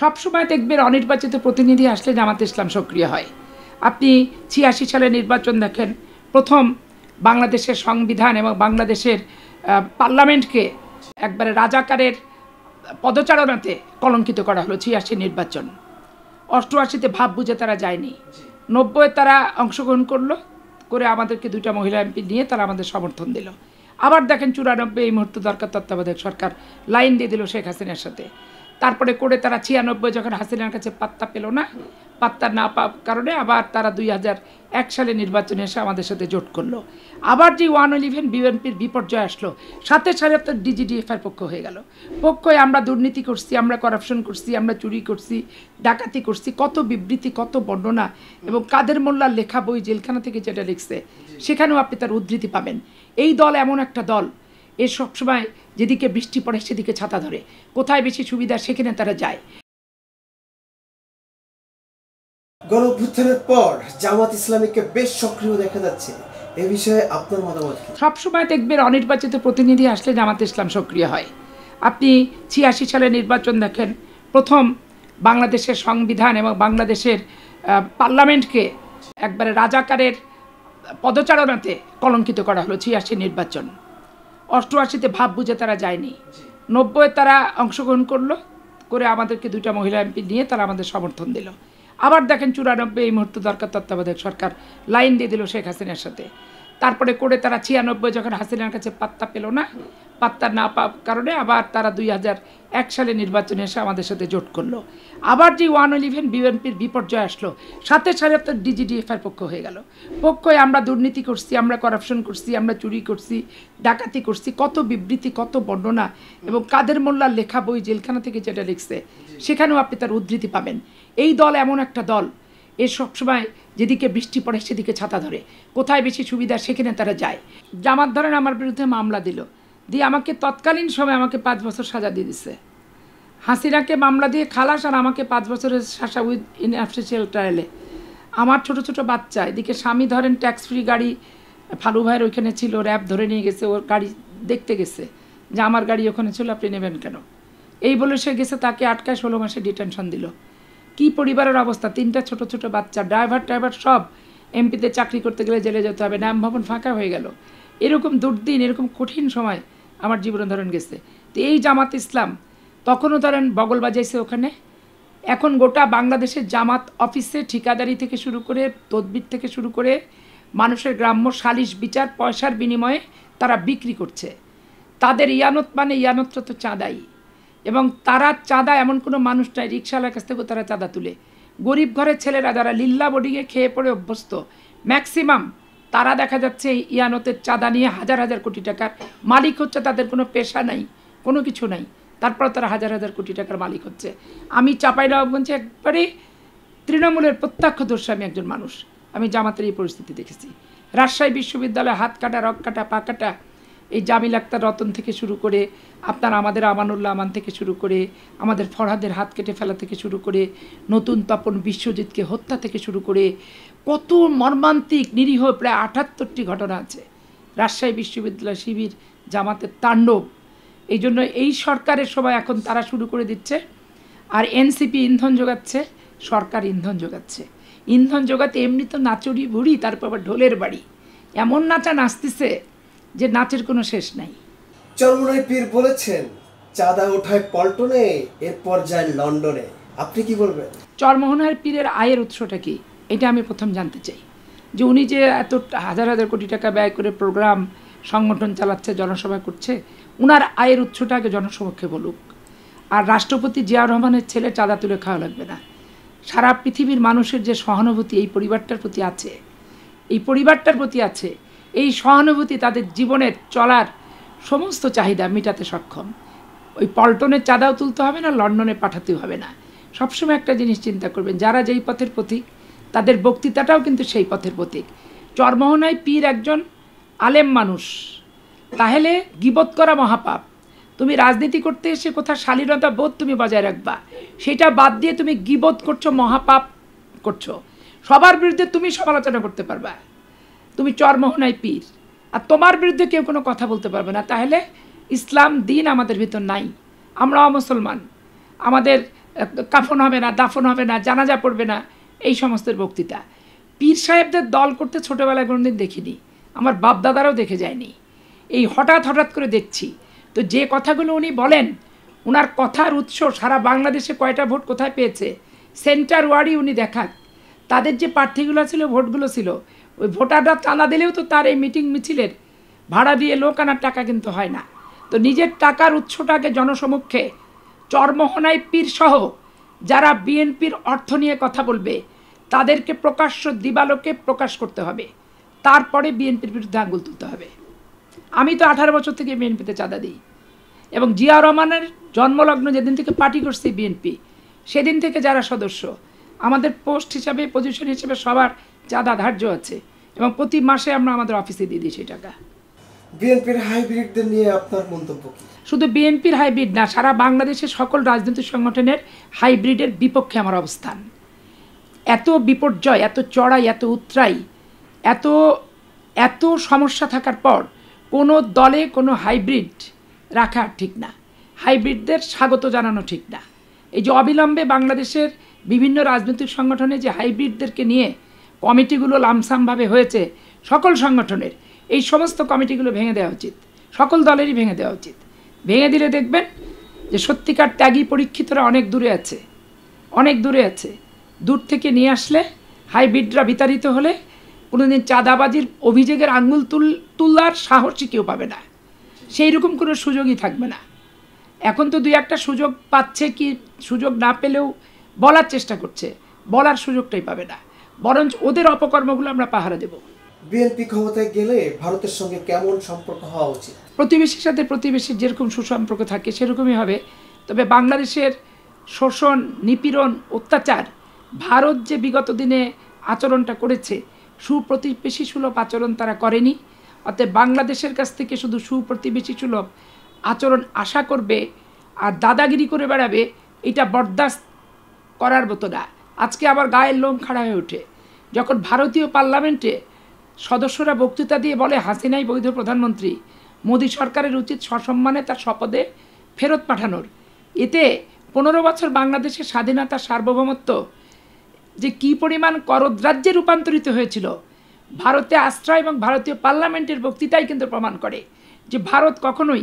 সবসময় দেখবেন অনির্বাচিত প্রতিনিধি আসলে জামাতে ইসলাম সক্রিয় হয়। আপনি ৮৬ সালে নির্বাচন দেখেন, প্রথম বাংলাদেশের সংবিধান এবং বাংলাদেশের পার্লামেন্টকে একবারে রাজাকারের পদচারণাতে কলঙ্কিত করা হলো। ৮৬ নির্বাচন, ৮৮-তে ভাব বুঝে তারা যায়নি, ৯০-এ তারা অংশগ্রহণ করে আমাদেরকে ২টা মহিলা এমপি নিয়ে তারা আমাদের সমর্থন দিল। আবার দেখেন ৯৪ এই মুহূর্তে দরকার তত্ত্বাবধায়ক সরকার লাইন দিয়ে দিল শেখ হাসিনার সাথে। তারপরে করে তারা ৯৬ যখন হাসিনার কাছে পাত্তা পেল না, পাত্তা না পাওয়ার কারণে আবার তারা ২০০১ সালে নির্বাচনে এসে আমাদের সাথে জোট করলো। আবার যে 111 বিএনপির বিপর্যয় আসলো, সাথে তো ডিজিডিএফআর পক্ষ হয়ে গেল। পক্ষ হয়ে আমরা দুর্নীতি করছি, আমরা করাপশন করছি, আমরা চুরি করছি, ডাকাতি করছি, কত বিবৃতি, কত বর্ণনা, এবং কাদের মোল্লার লেখা বই জেলখানা থেকে যেটা লিখছে সেখানেও আপনি তার উদ্ধৃতি পাবেন। এই দল এমন একটা দল, এ সবসময় যেদিকে বৃষ্টি পড়ে সেদিকে ছাতা ধরে, কোথায় বেশি সুবিধা সেখানে তারা যায়। গণঅভ্যুত্থানের পর জামাত ইসলামীকে বেশ সক্রিয় দেখা যাচ্ছে, এ বিষয়ে আপনার মতামত কি? সবসময় দেখবেন অনির্বাচিত প্রতিনিধি আসলে জামাতে ইসলাম সক্রিয় হয়। আপনি ৮৬ সালে নির্বাচন দেখেন, প্রথম বাংলাদেশের সংবিধান এবং বাংলাদেশের পার্লামেন্টকে একবারে রাজাকারের পদচারণাতে কলঙ্কিত করা হলো। ৮৬ নির্বাচন, ৮৮-তে ভাব বুঝে তারা যায়নি, ৯০-এ তারা অংশগ্রহণ করে আমাদেরকে ২টা মহিলা এমপি নিয়ে তারা আমাদের সমর্থন দিল। আবার দেখেন ৯৪ এই মুহূর্তে দরকার তত্ত্বাবধায়ক সরকার লাইন দিয়ে দিল শেখ হাসিনার সাথে। তারপরে করে তারা ৯৬ যখন হাসিনার কাছে পাত্তা পেল না, পাত্তা না পাওয়ার কারণে আবার তারা ২০০১ সালে নির্বাচনে এসে আমাদের সাথে জোট করলো। আবার যে 111 বিএনপির বিপর্যয় আসলো, সাথে তো ডিজিডিএফআর পক্ষ হয়ে গেল। পক্ষ হয়ে আমরা দুর্নীতি করছি, আমরা করাপশন করছি, আমরা চুরি করছি, ডাকাতি করছি, কত বিবৃতি, কত বর্ণনা, এবং কাদের মোল্লার লেখা বই জেলখানা থেকে যেটা লিখছে সেখানেও আপনি তার উদ্ধৃতি পাবেন। এই দল এমন একটা দল, এ সবসময় যেদিকে বৃষ্টি পড়ে সেদিকে ছাতা ধরে, কোথায় বেশি সুবিধা সেখানে তারা যায়। জামাত ধরেন আমার বিরুদ্ধে মামলা দিল, দিয়ে আমাকে তৎকালীন সময় আমাকে 5 বছর সাজা দিয়ে দিচ্ছে। হাসিনাকে মামলা দিয়ে খালাস, আর আমাকে 5 বছরের সাজা উইথ ইনঅ্যাবসেন্সিয়াল ট্রায়ালে। আমার ছোট ছোট বাচ্চা, এদিকে স্বামী ধরেন ট্যাক্স ফ্রি গাড়ি ফালু ভাইয়ের ওইখানে ছিল, র্যাব ধরে নিয়ে গেছে, ওর গাড়ি দেখতে গেছে যে আমার গাড়ি ওখানে ছিল, আপনি নেবেন কেন, এই বলে সে গেছে, তাকে আটকায় 16 মাসে ডিটেনশন দিল। কি পরিবারের অবস্থা, 3টা ছোট ছোট বাচ্চা, ড্রাইভার সব, এমপিতে চাকরি করতে গেলে জেলে যেতে হবে, নাম ভবন ফাঁকা হয়ে গেল। এরকম দুর্দিন, এরকম কঠিন সময় আমার জীবনে ধরেন গেছে। তো এই জামাত ইসলাম তখনও ধরেন বগল বাজাইছে ওখানে। এখন গোটা বাংলাদেশের জামাত অফিসে ঠিকাদারি থেকে শুরু করে, তদবির থেকে শুরু করে, মানুষের গ্রাম্য সালিশ বিচার পয়সার বিনিময়ে তারা বিক্রি করছে। তাদের ইয়ানত মানে ইয়ানতটা তো চাঁদাই, এবং তারা চাঁদা এমন কোনো মানুষ নাই, রিক্সাওয়ালার কাছ থেকেও তারা চাঁদা তুলে। গরিব ঘরের ছেলেরা যারা লিল্লা বোর্ডিংয়ে খেয়ে পড়ে অভ্যস্ত, ম্যাক্সিমাম তারা দেখা যাচ্ছে ইয়ানতের চাঁদা নিয়ে হাজার হাজার কোটি টাকার মালিক হচ্ছে। তাদের কোনো পেশা নাই, কোনো কিছু নাই, তারপর তারা হাজার হাজার কোটি টাকার মালিক হচ্ছে। আমি চাঁপাইনবাবগঞ্জে একবারে তৃণমূলের প্রত্যক্ষদর্শী আমি একজন মানুষ, আমি জামাতের এই পরিস্থিতি দেখেছি। রাজশাহী বিশ্ববিদ্যালয়ে হাত কাটা, রক কাটা, পা কাটা, এই জামিল আক্তার রতন থেকে শুরু করে, আপনার আমাদের আমানুল্লাহ আমান থেকে শুরু করে, আমাদের ফরহাদের হাত কেটে ফেলা থেকে শুরু করে, নতুন তপন বিশ্বজিৎকে হত্যা থেকে শুরু করে, কত মর্মান্তিক নিরীহ প্রায় 78টি ঘটনা আছে। রাজশাহী বিশ্ববিদ্যালয় শিবির জামাতের তাণ্ডব। এই জন্য এই সরকারের সময় এখন তারা শুরু করে দিচ্ছে, আর এনসিপি ইন্ধন যোগাচ্ছে, সরকার ইন্ধন যোগাচ্ছে। ইন্ধন যোগাতে এমনি তো নাচুরি বুড়ি, তারপর আবার ঢোলের বাড়ি, এমন নাচা নাচতেছে যে নাচের কোনো শেষ নাই। চরমোনাই পীর বলেছেন চাঁদা ওঠায় পল্টনে, এরপর যায় লন্ডনে, আপনি কি বলবেন? চরমোহনার পীরের আয়ের উৎসটা কি, এটা আমি প্রথম জানতে চাই। যে উনি যে এত হাজার হাজার কোটি টাকা ব্যয় করে প্রোগ্রাম সংগঠন চালাচ্ছে, জনসভা করছে, উনার আয়ের উৎসটা আগে জনসমক্ষে বলুক। আর রাষ্ট্রপতি জিয়াউর রহমানের ছেলে চাঁদা তুলে খাওয়া লাগবে না। সারা পৃথিবীর মানুষের যে সহানুভূতি এই পরিবারটার প্রতি আছে, এই পরিবারটার প্রতি আছে, এই সহানুভূতি তাদের জীবনের চলার সমস্ত চাহিদা মেটাতে সক্ষম। ওই পল্টনের চাঁদাও তুলতে হবে না, লন্ডনে পাঠাতেও হবে না। সবসময় একটা জিনিস চিন্তা করবেন, যারা যেই পথের প্রতীক তাদের বক্তৃতাটাও কিন্তু সেই পথের প্রতীক। চরমোহনায় পীর একজন আলেম মানুষ, তাহলে গীবত করা মহাপাপ। তুমি রাজনীতি করতে এসে কোথাও শালীনতা বোধ তুমি বজায় রাখবা, সেটা বাদ দিয়ে তুমি গীবত করছো, মহাপাপ করছো। সবার বিরুদ্ধে তুমি সমালোচনা করতে পারবা, তুমি চরমোহনায় পীর, আর তোমার বিরুদ্ধে কেউ কোনো কথা বলতে পারবে না। তাহলে ইসলাম দিন আমাদের ভিতর নাই, আমরা মুসলমান, আমাদের কাফন হবে না, দাফন হবে না, জানাজা পড়বে না, এই সমস্ত বক্তৃতা। পীর সাহেবদের দল করতে ছোটোবেলায় কোনোদিন দেখিনি, আমার বাপ দাদারাও দেখে যায়নি, এই হঠাৎ হঠাৎ করে দেখছি। তো যে কথাগুলো উনি বলেন, ওনার কথার উৎস সারা বাংলাদেশে কয়টা ভোট কোথায় পেয়েছে সেন্টার ওয়ার্ডই উনি দেখাক। তাদের যে প্রার্থীগুলো ছিল, ভোটগুলো ছিল, ওই ভোটাররা চাঁদা দিলেও তো তার এই মিটিং মিছিলের ভাড়া দিয়ে লোক আনার টাকা কিন্তু হয় না। তো নিজের টাকার উৎসটাকে জনসমক্ষে চরমোহনায় পীরসহ যারা বিএনপির অর্থ নিয়ে কথা বলবে তাদেরকে প্রকাশ্য দিবালোকে প্রকাশ করতে হবে, তারপরে বিএনপির বিরুদ্ধে আঙুল তুলতে হবে। আমি তো 18 বছর থেকে বিএনপিতে চাঁদা দিই, এবং জিয়া রহমানের জন্মলগ্ন যেদিন থেকে পার্টি করছে বিএনপি, সেদিন থেকে যারা সদস্য, আমাদের পোস্ট হিসাবে, পজিশন হিসেবে সবার চাঁদা ধার্য আছে, এবং প্রতি মাসে আমরা আমাদের অফিসে দিয়ে দিই সেই টাকা। বিএনপির হাইব্রিডদের নিয়ে আপনার মন্তব্য কি? শুধু বিএনপির হাইব্রিড না, সারা বাংলাদেশের সকল রাজনৈতিক সংগঠনের হাইব্রিডের বিপক্ষে আমার অবস্থান। এত বিপর্যয়, এত চড়াই, এত উতরাই, এত এত সমস্যা থাকার পর কোনো দলে কোনো হাইব্রিড রাখা ঠিক না, হাইব্রিডদের স্বাগত জানানো ঠিক না। এই যে অবিলম্বে বাংলাদেশের বিভিন্ন রাজনৈতিক সংগঠনে যে হাইব্রিডদেরকে নিয়ে কমিটিগুলো লামসামভাবে হয়েছে সকল সংগঠনের, এই সমস্ত কমিটিগুলো ভেঙে দেওয়া উচিত, সকল দলেরই ভেঙে দেওয়া উচিত। ভেঙে দিলে দেখবেন যে সত্যিকার ত্যাগী পরীক্ষিতরা অনেক দূরে আছে, অনেক দূরে আছে। দূর থেকে নিয়ে আসলে, হাইব্রিডরা বিতাড়িত হলে কোনোদিন চাঁদাবাজির অভিযোগের আঙুল তোলার সাহসই কেউ পাবে না, সেই রকম কোনো সুযোগই থাকবে না। এখন তো দুই একটা সুযোগ পাচ্ছে, কি সুযোগ না পেলেও বলার চেষ্টা করছে, বলার সুযোগটাই পাবে না, বরঞ্চ ওদের অপকর্মগুলো আমরা পাহারা দেব। বিএনপি ক্ষমতায় গেলে ভারতের সঙ্গে কেমন সম্পর্ক হওয়া উচিত? প্রতিবেশীর সাথে প্রতিবেশীর যেরকম সুসম্পর্ক থাকে সেরকমই হবে। তবে বাংলাদেশের শোষণ, নিপীড়ন, অত্যাচার ভারত যে বিগত দিনে আচরণটা করেছে, সুপ্রতিবেশী সুলভ আচরণ তারা করেনি। অতএব বাংলাদেশের কাছ থেকে শুধু সুপ্রতিবেশী সুলভ আচরণ আশা করবে আর দাদাগিরি করে বেড়াবে, এটা বরদাস্ত করার মতো না। আজকে আবার গায়ের লোম খাড়া হয়ে ওঠে যখন ভারতীয় পার্লামেন্টে সদস্যরা বক্তৃতা দিয়ে বলে হাসিনাই বৈধ প্রধানমন্ত্রী, মোদী সরকারের উচিত সসম্মানে তার শপথে ফেরত পাঠানোর। এতে 15 বছর বাংলাদেশের স্বাধীনতা, সার্বভৌমত্ব যে কী পরিমাণ করদ্রাজ্যে রূপান্তরিত হয়েছিল, ভারতে আশ্রয় এবং ভারতীয় পার্লামেন্টের বক্তৃতাই কিন্তু প্রমাণ করে যে ভারত কখনোই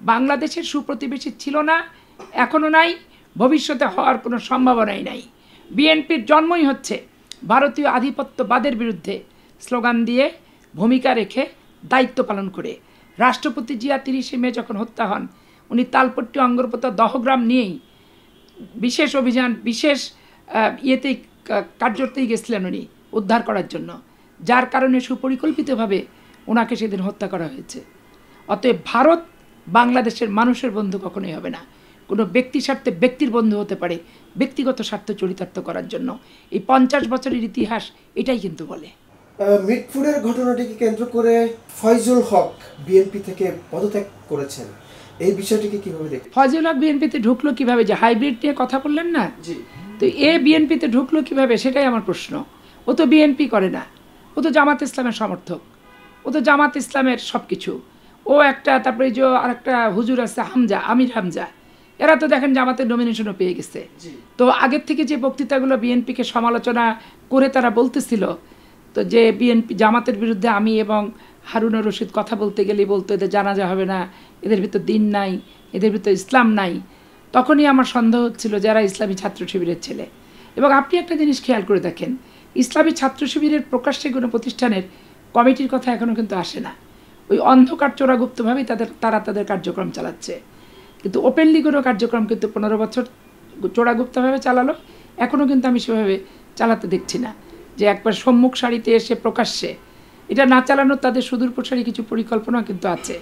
বাংলাদেশের সুপ্রতিবেশী ছিল না, এখনও নাই, ভবিষ্যতে হওয়ার কোনো সম্ভাবনাই নাই। বিএনপির জন্মই হচ্ছে ভারতীয় আধিপত্যবাদের বিরুদ্ধে স্লোগান দিয়ে, ভূমিকা রেখে, দায়িত্ব পালন করে। রাষ্ট্রপতি জিয়া 30শে মে যখন হত্যা হন, উনি তালপট্টি অঙ্গরপোতা দহগ্রাম নিয়েই বিশেষ অভিযান, বিশেষ ইয়েতেই কার্যতেই গেছিলেন উনি উদ্ধার করার জন্য, যার কারণে সুপরিকল্পিতভাবে ওনাকে সেদিন হত্যা করা হয়েছে। অতএব ভারত বাংলাদেশের মানুষের বন্ধু কখনোই হবে না। কোনো ব্যক্তি স্বার্থে ব্যক্তির বন্ধু হতে পারে, ব্যক্তিগত স্বার্থ চরিতার্থ করার জন্য। এই 50 বছরের ইতিহাস এটাই কিন্তু বলে। মিটফুডের ঘটনাটিকে কেন্দ্র করে ফয়জুল হক বিএনপি থেকে পদত্যাগ করেছেন, এই বিষয়টিকে কিভাবে দেখেন? ফয়জুল হক বিএনপিতে ঢুকলো কিভাবে? যে হাইব্রিড নিয়ে কথা বললেন না, জি, তো এ বিএনপিতে ঢুকলো কিভাবে সেটাই আমার প্রশ্ন। ও তো বিএনপি করে না, ও তো জামাত ইসলামের সমর্থক, ও তো জামাত ইসলামের সব কিছু। ও একটা, তারপরে যে আর একটা হুজুর আছে হামজা, আমির হামজা, এরা তো দেখেন জামাতের নমিনেশনও পেয়ে গেছে। তো আগের থেকে যে বক্তৃতাগুলো বিএনপিকে সমালোচনা করে তারা বলতেছিল, তো যে বিএনপি জামাতের বিরুদ্ধে আমি এবং হারুনুর রশিদ কথা বলতে গেলে বলতো এদের জানাজা হবে না, এদের ভিতর দিন নাই, এদের ভিতর ইসলাম নাই, তখনই আমার সন্দেহ হচ্ছিল যারা ইসলামী ছাত্র শিবিরের ছেলে। এবং আপনি একটা জিনিস খেয়াল করে দেখেন, ইসলামী ছাত্র শিবিরের প্রকাশ্যে কোনো প্রতিষ্ঠানের কমিটির কথা এখনও কিন্তু আসে না। ওই অন্ধকার চোরাগুপ্তভাবেই তারা তাদের কার্যক্রম চালাচ্ছে, কিন্তু ওপেনলি কোনো কার্যক্রম কিন্তু 15 বছর চোরাগুপ্তভাবে চালালো, এখনও কিন্তু আমি সেভাবে চালাতে দেখছি না। যে একবার সম্মুখ সারিতে এসে প্রকাশ্যে এটা না চালানোর তাদের সুদূর প্রসারী কিছু পরিকল্পনা কিন্তু আছে।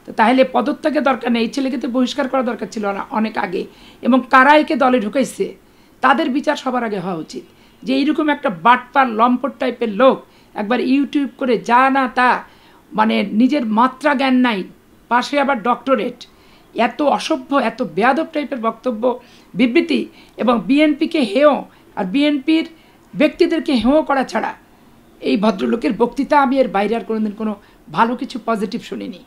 তো তাহলে পদত্যাগের দরকার নেই, এই ছেলেকে তো বহিষ্কার করা দরকার ছিল না অনেক আগে। এবং কারা একে দলে ঢুকাইছে তাদের বিচার সবার আগে হওয়া উচিত। যে এইরকম একটা বাটপার লম্পট টাইপের লোক একবার ইউটিউব করে যা না তা, মানে নিজের মাত্রা জ্ঞান নাই, পাশে আবার ডক্টরেট, এত অসভ্য, এত বেয়াদব টাইপের বক্তব্য, বিবৃতি, এবং বিএনপিকে হেয় আর বিএনপির ব্যক্তিদেরকে হেয় করা ছাড়া এই ভদ্রলোকের বক্তৃতা আমি এর বাইরে আর কোনোদিন কোনো ভালো কিছু পজিটিভ শুনিনি।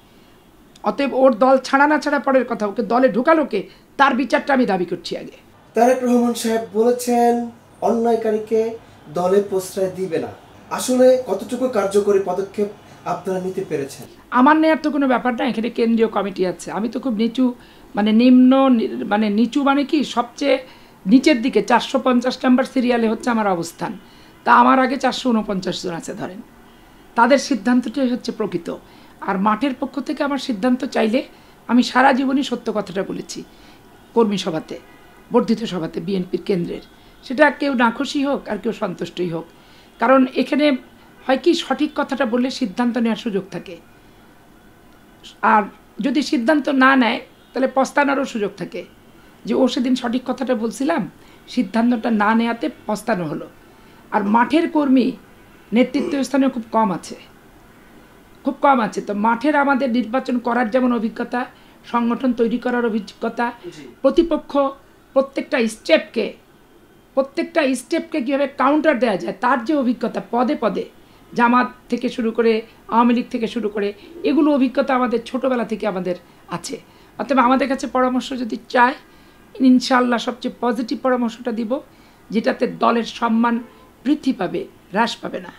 অতএব ওর দল ছাড়া না ছাড়া পরের কথা, ওকে দলে ঢুকালোকে তার বিচারটা আমি দাবি করছি আগে। তারেক রহমান সাহেব বলেছেন অন্যায়কারীকে দলে প্রশ্রয় দিবে না। আসলে কতটুকু কার্যকরী পদক্ষেপ আপনারা নিতে পেরেছেন? আমার নেওয়ার তো কোনো ব্যাপার না, এখানে কেন্দ্রীয় কমিটি আছে। আমি তো খুব নিচু মানে নিম্ন মানে নিচু মানে কি সবচেয়ে নিচের দিকে 450 নাম্বার সিরিয়ালে হচ্ছে আমার অবস্থান। তা আমার আগে 449 জন আছে ধরেন। তাদের সিদ্ধান্তটাই হচ্ছে প্রকৃত। আর মাঠের পক্ষ থেকে আমার সিদ্ধান্ত চাইলে আমি সারা জীবনই সত্য কথাটা বলেছি কর্মী সভাতে, বর্ধিত সভাতে, বিএনপির কেন্দ্রের। সেটা কেউ নাখুশি হোক আর কেউ সন্তুষ্টই হোক, কারণ এখানে হয় কি সঠিক কথাটা বললে সিদ্ধান্ত নেওয়ার সুযোগ থাকে, আর যদি সিদ্ধান্ত না নেয় তাহলে পস্তানোরও সুযোগ থাকে যে ও সেদিন সঠিক কথাটা বলছিলাম, সিদ্ধান্তটা না নেওয়াতে পস্তানো হলো। আর মাঠের কর্মী নেতৃত্ব স্থানে খুব কম আছে, খুব কম আছে। তো মাঠের আমাদের নির্বাচন করার যেমন অভিজ্ঞতা, সংগঠন তৈরি করার অভিজ্ঞতা, প্রতিপক্ষ প্রত্যেকটা স্টেপকে কীভাবে কাউন্টার দেওয়া যায় তার যে অভিজ্ঞতা, পদে পদে জামাত থেকে শুরু করে আওয়ামী লীগ থেকে শুরু করে, এগুলো অভিজ্ঞতা আমাদের ছোটোবেলা থেকে আমাদের আছে। অতএব আমাদের কাছে পরামর্শ যদি চায়, ইনশাআল্লাহ সবচেয়ে পজিটিভ পরামর্শটা দিব, যেটাতে দলের সম্মান বৃদ্ধি পাবে, হ্রাস পাবে না।